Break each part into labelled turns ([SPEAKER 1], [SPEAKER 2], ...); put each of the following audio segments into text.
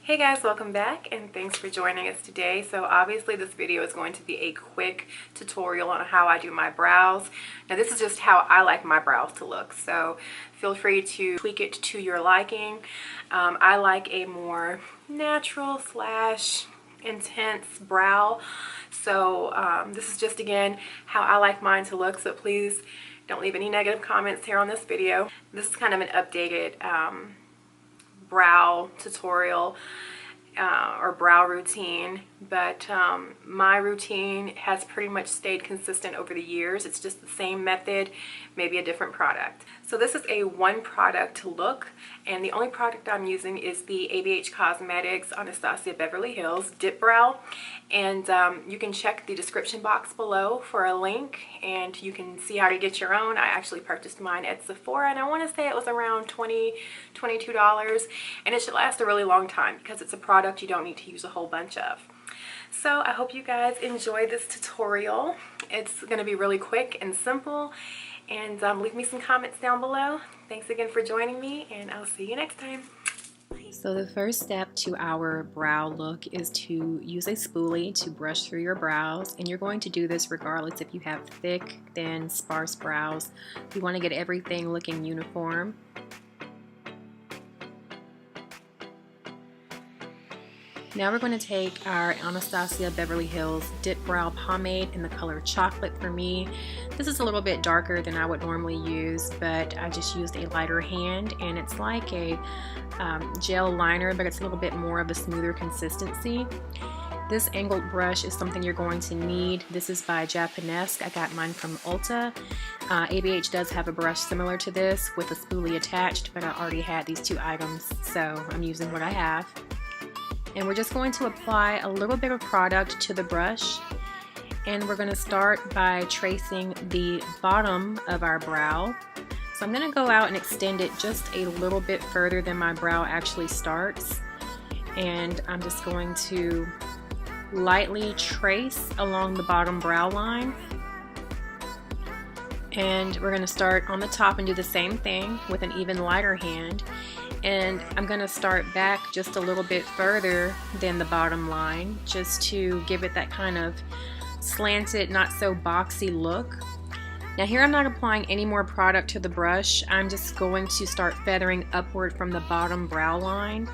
[SPEAKER 1] Hey guys, welcome back and thanks for joining us today. So obviously this video is going to be a quick tutorial on how I do my brows. Now this is just how I like my brows to look, so feel free to tweak it to your liking. I like a more natural slash intense brow, so this is just again how I like mine to look, so please don't leave any negative comments here on this video. This is kind of an updated brow tutorial or brow routine, but my routine has pretty much stayed consistent over the years. It's just the same method, maybe a different product. So this is a one product look, and the only product I'm using is the ABH Cosmetics Anastasia Beverly Hills Dip Brow, and you can check the description box below for a link and you can see how to get your own. I actually purchased mine at Sephora and I want to say it was around $22, and it should last a really long time because it's a product you don't need to use a whole bunch of. So I hope you guys enjoy this tutorial. It's going to be really quick and simple, and leave me some comments down below. Thanks again for joining me, and I'll see you next time.
[SPEAKER 2] So the first step to our brow look is to use a spoolie to brush through your brows, and you're going to do this regardless if you have thick, thin, sparse brows. You want to get everything looking uniform. Now we're going to take our Anastasia Beverly Hills Dip Brow Pomade in the color Chocolate for me. This is a little bit darker than I would normally use, but I just used a lighter hand, and it's like a gel liner, but it's a little bit more of a smoother consistency. This angled brush is something you're going to need. This is by Japanesque. I got mine from Ulta. ABH does have a brush similar to this with a spoolie attached, but I already had these two items, so I'm using what I have. And we're just going to apply a little bit of product to the brush, and we're going to start by tracing the bottom of our brow. So I'm going to go out and extend it just a little bit further than my brow actually starts, and I'm just going to lightly trace along the bottom brow line. And we're going to start on the top and do the same thing with an even lighter hand. And I'm going to start back just a little bit further than the bottom line, just to give it that kind of slanted, not so boxy look. Now here I'm not applying any more product to the brush. I'm just going to start feathering upward from the bottom brow line,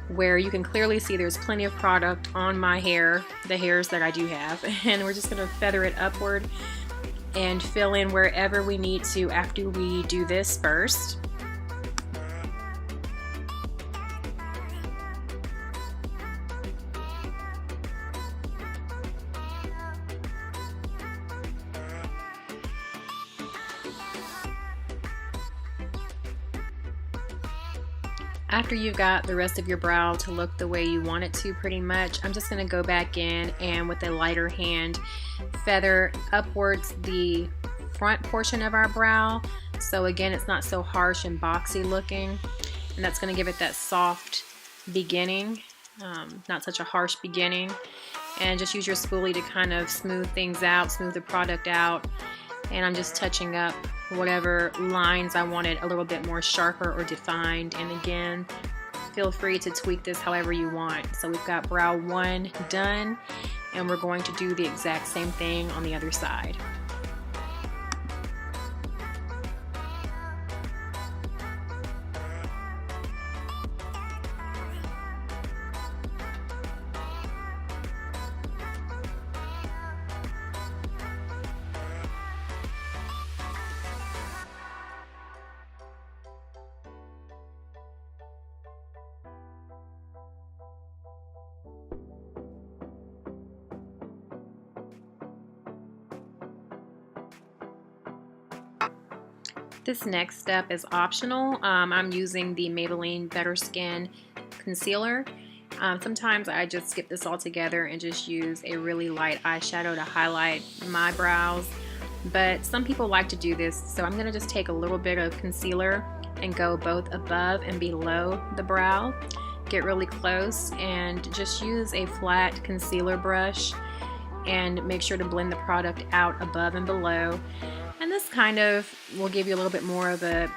[SPEAKER 2] where you can clearly see there's plenty of product on my hair, the hairs that I do have, and we're just going to feather it upward and fill in wherever we need to after we do this first. After you've got the rest of your brow to look the way you want it to pretty much, I'm just going to go back in and with a lighter hand feather upwards the front portion of our brow. So again, it's not so harsh and boxy looking, and that's going to give it that soft beginning, not such a harsh beginning. And just use your spoolie to kind of smooth things out, smooth the product out. And I'm just touching up whatever lines I wanted a little bit more sharper or defined. And again, feel free to tweak this however you want. So we've got brow 1 done, and we're going to do the exact same thing on the other side. This next step is optional. I'm using the Maybelline Better Skin Concealer. Sometimes I just skip this all together and just use a really light eyeshadow to highlight my brows, but some people like to do this, so I'm going to just take a little bit of concealer and go both above and below the brow. Get really close and just use a flat concealer brush and make sure to blend the product out above and below. And this kind of will give you a little bit more of a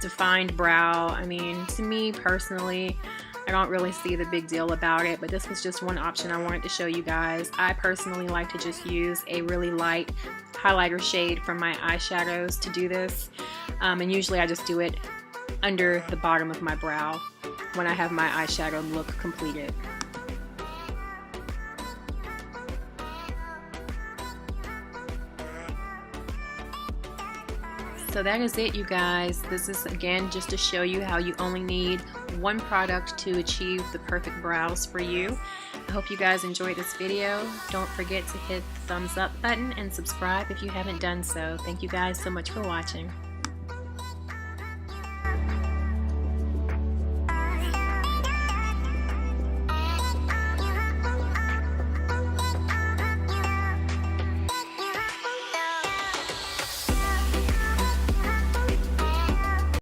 [SPEAKER 2] defined brow. I mean, to me personally, I don't really see the big deal about it, but this was just one option I wanted to show you guys. I personally like to just use a really light highlighter shade from my eyeshadows to do this, and usually I just do it under the bottom of my brow when I have my eyeshadow look completed. So that is it, you guys. This is again just to show you how you only need one product to achieve the perfect brows for you. I hope you guys enjoyed this video. Don't forget to hit the thumbs up button and subscribe if you haven't done so. Thank you guys so much for watching.